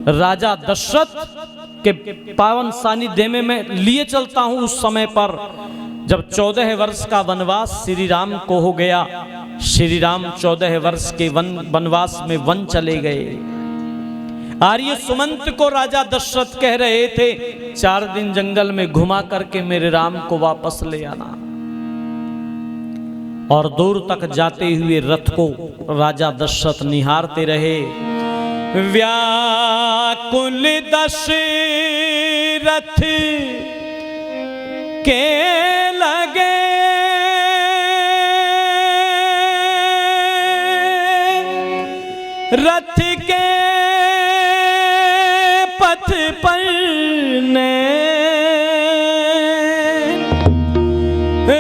राजा दशरथ के पावन सानिध्य में मैं लिए चलता हूं उस समय पर जब 14 वर्ष का वनवास श्री राम को हो गया। श्री राम 14 वर्ष के वनवास में वन चले गए। आर्य सुमंत को राजा दशरथ कह रहे थे 4 दिन जंगल में घुमा करके मेरे राम को वापस ले आना। और दूर तक जाते हुए रथ को राजा दशरथ निहारते रहे। व्याकुल दशरथ के लगे रथ के पथ पर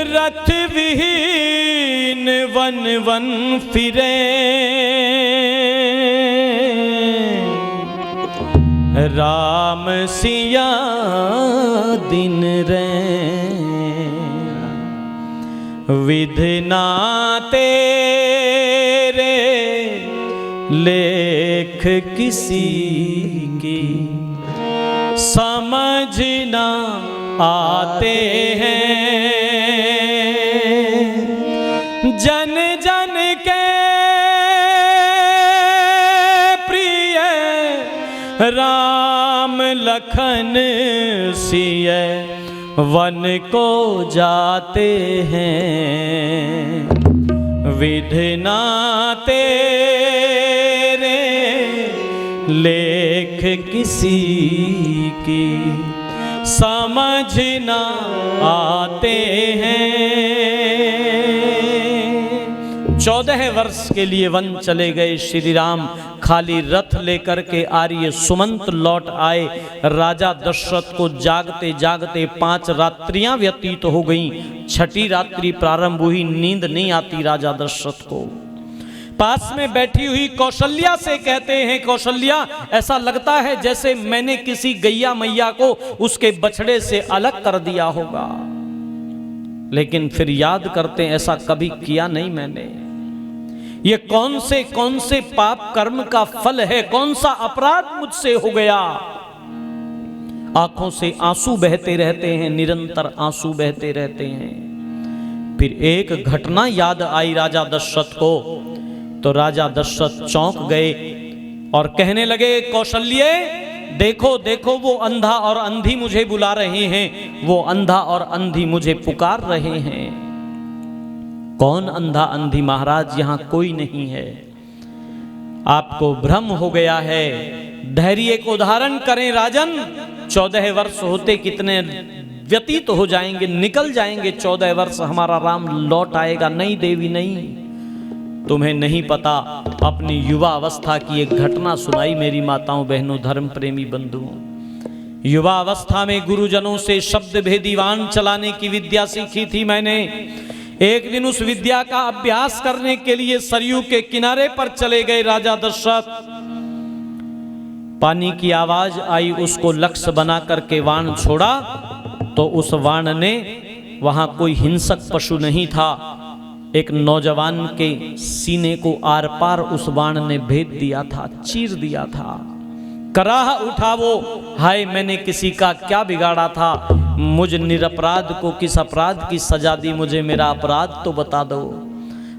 रथ विहीन वन वन फिरे। राम सिया दिन रे विधना तेरे लेख किसी की समझ ना आते हैं। जन जन के प्रिय राम लखन सिय वन को जाते हैं। विधना तेरे लेख किसी की समझ न आते हैं। 14 वर्ष के लिए वन चले गए श्री राम। खाली रथ लेकर के आर्य सुमंत लौट आए। राजा दशरथ को जागते जागते 5 रात्रियां व्यतीत हो गईं। 6ठी रात्रि प्रारंभ हुई। नींद नहीं आती राजा दशरथ को। पास में बैठी हुई कौशल्या से कहते हैं, कौशल्या ऐसा लगता है जैसे मैंने किसी गैया मैया को उसके बछड़े से अलग कर दिया होगा। लेकिन फिर याद करते हैं ऐसा कभी किया नहीं मैंने। ये कौन से पाप कर्म का फल है, कौन सा अपराध मुझसे हो गया। आंखों से आंसू बहते रहते हैं, निरंतर आंसू बहते रहते हैं। फिर एक घटना याद आई राजा दशरथ को। तो राजा दशरथ चौंक गए और कहने लगे, कौशल्ये देखो देखो वो अंधा और अंधी मुझे बुला रहे हैं, वो अंधा और अंधी मुझे पुकार रहे हैं। कौन अंधा अंधी महाराज? यहां कोई नहीं है। आपको भ्रम हो गया है। धैर्य को धारण करें राजन। 14 वर्ष होते कितने व्यतीत हो जाएंगे, निकल जाएंगे 14 वर्ष, हमारा राम लौट आएगा। नहीं देवी नहीं, तुम्हें नहीं पता। अपनी युवा अवस्था की एक घटना सुनाई मेरी माताओं बहनों धर्म प्रेमी बंधुओं। युवा अवस्था में गुरुजनों से शब्द भेदी वाण चलाने की विद्या सीखी थी मैंने। एक दिन उस विद्या का अभ्यास करने के लिए सरयू के किनारे पर चले गए राजा दशरथ। पानी की आवाज आई, उसको लक्ष्य बना करके वाण छोड़ा तो उस वाण ने, वहां कोई हिंसक पशु नहीं था, एक नौजवान के सीने को आर पार उस बाण ने भेद दिया था, चीर दिया था। कराह उठा वो, हाय मैंने किसी का क्या बिगाड़ा था, मुझ निरपराध को किस अपराध की सजा दी, मुझे मेरा अपराध तो बता दो।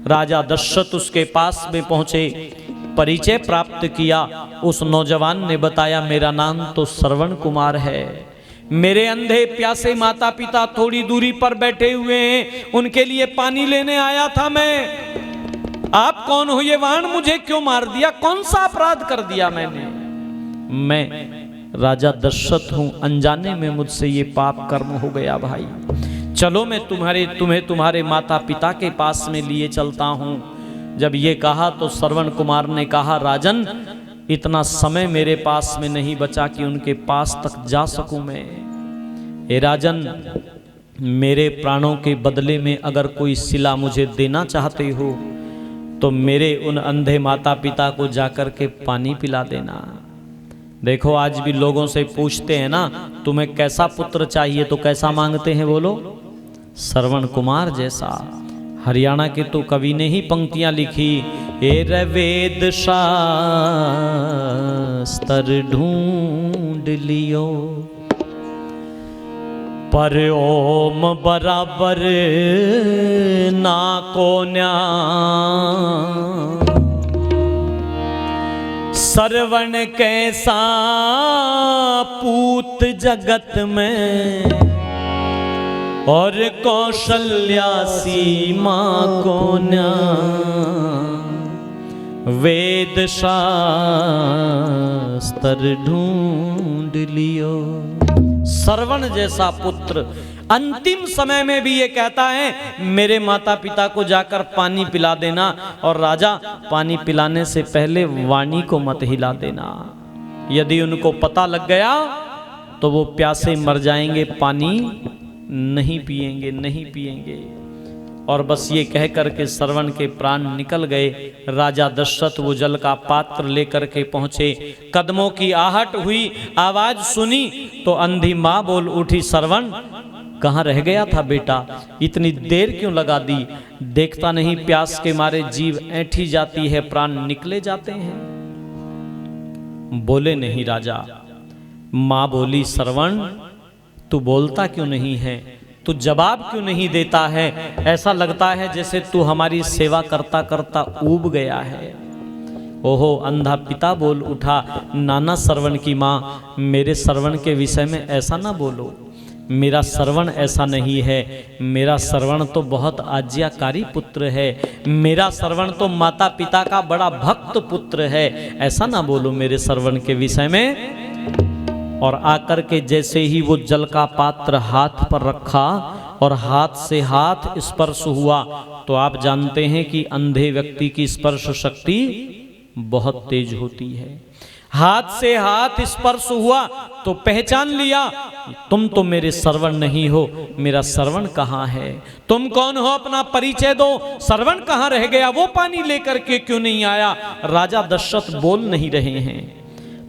राजा दशरथ उसके पास में पहुंचे, परिचय प्राप्त किया। उस नौजवान ने बताया, मेरा नाम तो श्रवण कुमार है, मेरे अंधे प्यासे माता पिता थोड़ी दूरी पर बैठे हुए हैं, उनके लिए पानी लेने आया था मैं। आप कौन हो? ये वाण मुझे क्यों मार दिया? कौन सा अपराध कर दिया मैंने? मैं राजा दशरथ हूं, अनजाने में मुझसे ये पाप कर्म हो गया भाई। चलो मैं तुम्हें तुम्हारे माता पिता के पास में लिए चलता हूं। जब ये कहा तो श्रवण कुमार ने कहा, राजन इतना समय मेरे पास में नहीं बचा कि उनके पास तक जा सकूं मैं। ए राजन, मेरे प्राणों के बदले में अगर कोई सिला मुझे देना चाहते हो तो मेरे उन अंधे माता पिता को जाकर के पानी पिला देना। देखो आज भी लोगों से पूछते हैं ना, तुम्हें कैसा पुत्र चाहिए, तो कैसा मांगते हैं बोलो? श्रवण कुमार जैसा। हरियाणा के तो कवि ने ही पंक्तियां लिखी, ए रे वेद शाह स्तर ढूंढ लियो, पर ओम बराबर ना को न्या, श्रवण कैसा पूत जगत में, और कौशल्या सीमा को न्या, वेद शास्त्र ढूंढ लियो। श्रवण जैसा पुत्र अंतिम समय में भी ये कहता है मेरे माता पिता को जाकर पानी पिला देना, और राजा पानी पिलाने से पहले वाणी को मत हिला देना, यदि उनको पता लग गया तो वो प्यासे मर जाएंगे, पानी नहीं पिएंगे, नहीं पिएंगे। और बस ये कह करके श्रवण के प्राण निकल गए। राजा दशरथ वो जल का पात्र लेकर के पहुंचे, कदमों की आहट हुई, आवाज सुनी तो अंधी माँ बोल उठी, श्रवण कहाँ रह गया था बेटा, इतनी देर क्यों लगा दी, देखता नहीं प्यास के मारे जीव ऐंठी जाती है, प्राण निकले जाते हैं। बोले नहीं राजा। माँ बोली, श्रवण तू बोलता क्यों नहीं है, तू जवाब क्यों नहीं देता है, ऐसा लगता है जैसे तू हमारी सेवा करता करता ऊब गया है। ओहो अंधा पिता बोल उठा, नाना श्रवण की माँ मेरे श्रवण के विषय में ऐसा ना बोलो, मेरा श्रवण ऐसा नहीं है, मेरा श्रवण तो बहुत आज्ञाकारी पुत्र है, मेरा श्रवण तो माता पिता का बड़ा भक्त पुत्र है, ऐसा ना बोलो मेरे श्रवण के विषय में। और आकर के जैसे ही वो जल का पात्र हाथ पर रखा और हाथ से हाथ स्पर्श हुआ, तो आप जानते हैं कि अंधे व्यक्ति की स्पर्श शक्ति बहुत तेज होती है। हाथ से हाथ स्पर्श हुआ तो पहचान लिया, तुम तो मेरे श्रवण नहीं हो, मेरा श्रवण कहाँ है, तुम कौन हो, अपना परिचय दो, श्रवण कहाँ रह गया, वो पानी लेकर के क्यों नहीं आया। राजा दशरथ बोल नहीं रहे हैं,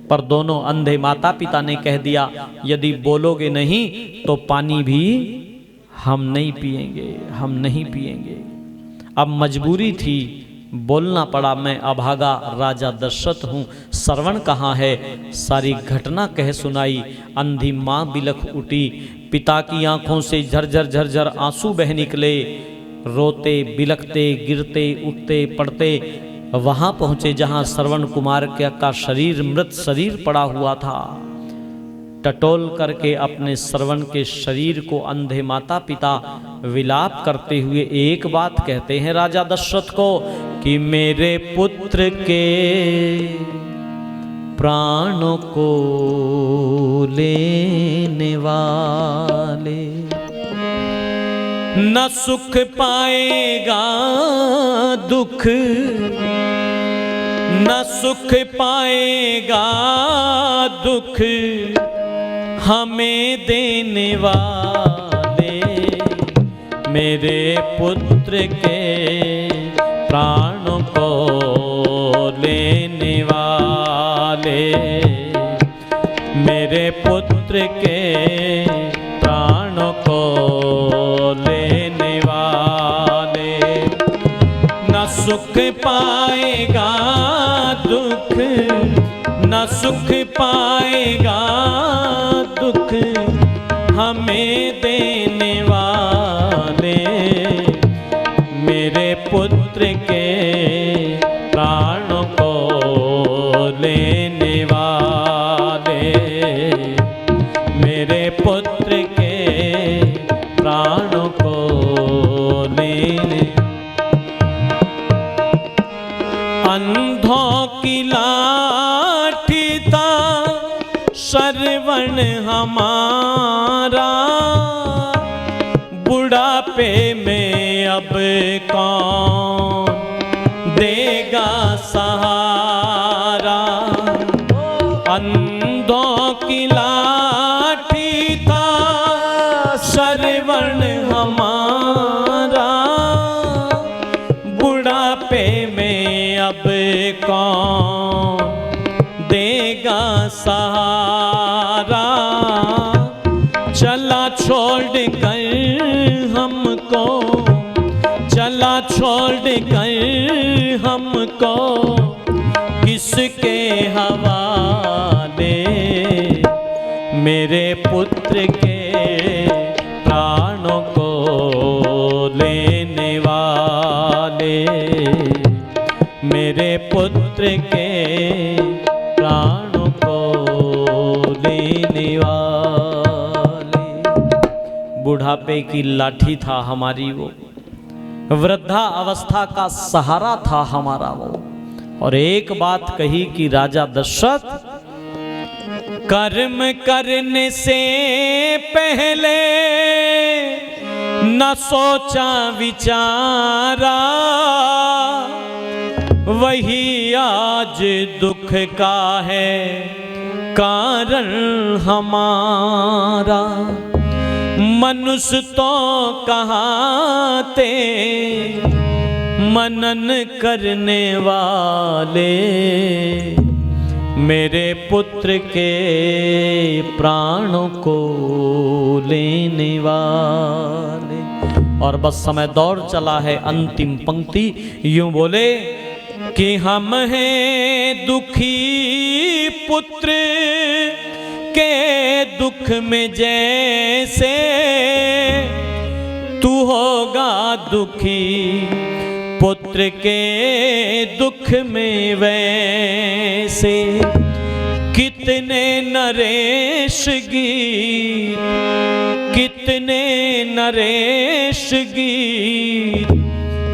पर दोनों अंधे माता पिता ने कह दिया, यदि बोलोगे नहीं तो पानी भी हम नहीं पिएंगे, हम नहीं पिएंगे। अब मजबूरी थी, बोलना पड़ा, मैं अभागा राजा दशरथ हूँ, श्रवण कहाँ है। सारी घटना कह सुनाई। अंधी माँ बिलख उठी, पिता की आंखों से झरझर झरझर आंसू बह निकले, रोते बिलखते गिरते उठते पड़ते वहां पहुंचे जहां श्रवण कुमार का शरीर मृत शरीर पड़ा हुआ था। टटोल करके अपने श्रवण के शरीर को अंधे माता पिता विलाप करते हुए एक बात कहते हैं राजा दशरथ को कि मेरे पुत्र के प्राणों को लेने वाले, न सुख पाएगा दुख, न सुख पाएगा दुख, हमें देने वाले, मेरे पुत्र के प्राणों को लेने वाले, मेरे पुत्र के प्राणों को लेने वाले, न सुख पाएगा दुख, न सुख पाएगा दुख, हमें देने वाले, मेरे पुत्र के प्राणों को लेने वाले, मेरे पुत्र के प्राणों को लेने। अंधों की लाठी था श्रवण हमारा, बुढ़ापे में अब कौन देगा सहारा। अंधों की लाठी था श्रवण हमारा, बुढ़ापे में अब कौन देगा सहारा। चला छोड़ कर हमको, चला छोड़ कर हमको, किसके हवाले, मेरे पुत्र के प्राणों को लेने वाले, मेरे पुत्र के प्राणों को लेने वाले। बुढ़ापे की लाठी था हमारी वो, वृद्धा अवस्था का सहारा था हमारा वो। और एक बात कही कि राजा दशरथ, कर्म करने से पहले न सोचा विचारा, वही आज दुख का है कारण हमारा। मनुष्य तो कहाते मनन करने वाले, मेरे पुत्र के प्राणों को लेने वाले। और बस समय दौर चला है, अंतिम पंक्ति यूं बोले कि हम हैं दुखी पुत्र के दुख में जैसे, तू होगा दुखी पुत्र के दुख में वैसे। कितने नरेश गीत, कितने नरेश गीत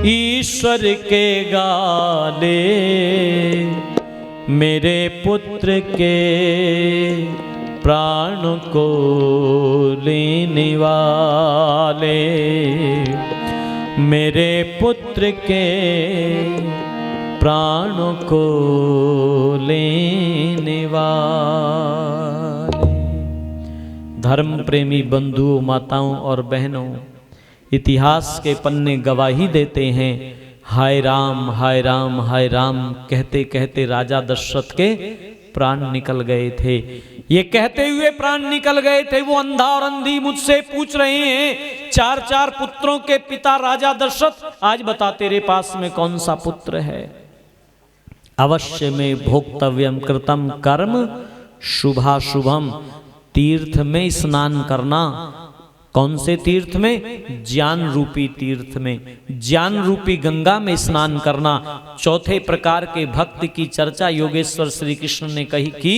ईश्वर के गाले, मेरे पुत्र के प्राण को लेने वाले, मेरे पुत्र के प्राणों को लेने वाले। धर्म प्रेमी बंधुओं, माताओं और बहनों, इतिहास के पन्ने गवाही देते हैं, हाय राम हाय राम हाय राम कहते कहते राजा दशरथ के प्राण निकल गए थे। ये कहते हुए प्राण निकल गए थे। वो अंधा और अंधी मुझसे पूछ रहे हैं, चार चार पुत्रों के पिता राजा दशरथ, आज बता तेरे पास में कौन सा पुत्र है? अवश्य में भोक्तव्यम कृतम कर्म शुभाशुभम। तीर्थ में स्नान करना। कौन से तीर्थ में? ज्ञान रूपी तीर्थ में, ज्ञान रूपी गंगा में स्नान करना। चौथे प्रकार के भक्त की चर्चा योगेश्वर श्री कृष्ण ने कही कि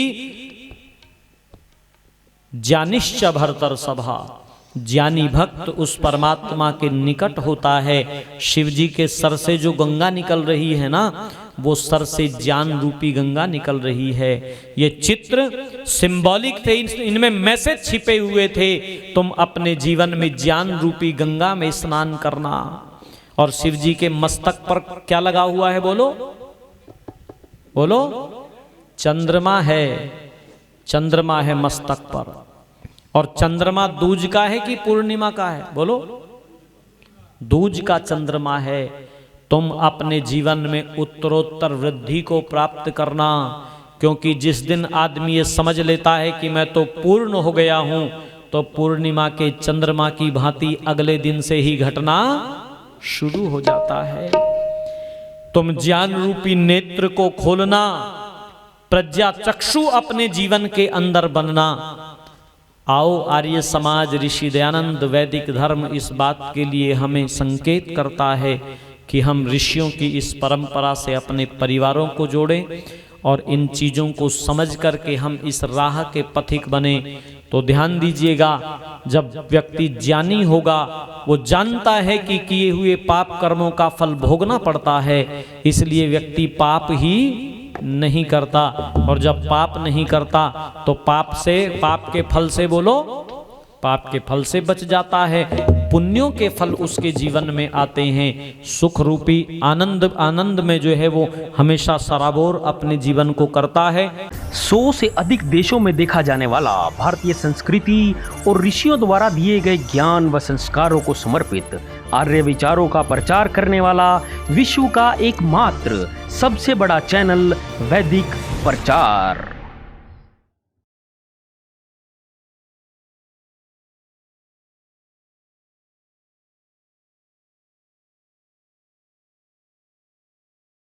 ज्ञानिश्च भरतर सभा। ज्ञानी भक्त उस परमात्मा के निकट होता है। शिव जी के सर से जो गंगा निकल रही है ना, वो सर से ज्ञान रूपी गंगा निकल रही है। ये चित्र सिंबॉलिक थे, इनमें मैसेज छिपे हुए थे। तुम अपने जीवन में ज्ञान रूपी गंगा में स्नान करना। और शिव जी के मस्तक पर क्या लगा हुआ है? बोलो बोलो। चंद्रमा है, चंद्रमा है मस्तक पर। और चंद्रमा दूज का है कि पूर्णिमा का है? बोलो। दूज का चंद्रमा है। तुम अपने जीवन में उत्तरोत्तर वृद्धि को प्राप्त करना, क्योंकि जिस दिन आदमी ये समझ लेता है कि मैं तो पूर्ण हो गया हूं, तो पूर्णिमा के चंद्रमा की भांति अगले दिन से ही घटना शुरू हो जाता है। तुम ज्ञान रूपी नेत्र को खोलना, प्रज्ञा चक्षु अपने जीवन के अंदर बनना। आओ आर्य समाज, ऋषि दयानंद, वैदिक धर्म इस बात के लिए हमें संकेत करता है कि हम ऋषियों की इस परंपरा से अपने परिवारों को जोड़ें और इन चीज़ों को समझ करके हम इस राह के पथिक बने। तो ध्यान दीजिएगा, जब व्यक्ति ज्ञानी होगा वो जानता है कि किए हुए पाप कर्मों का फल भोगना पड़ता है, इसलिए व्यक्ति पाप ही नहीं करता। और जब पाप नहीं करता तो पाप के फल से, बोलो, पाप के फल से बच जाता है। पुण्यों के फल उसके जीवन में आते हैं। सुख रूपी आनंद में जो है वो हमेशा सराबोर अपने जीवन को करता है। 100 से अधिक देशों में देखा जाने वाला भारतीय संस्कृति और ऋषियों द्वारा दिए गए ज्ञान व संस्कारों को समर्पित आर्य विचारों का प्रचार करने वाला विश्व का एकमात्र सबसे बड़ा चैनल वैदिक प्रचार।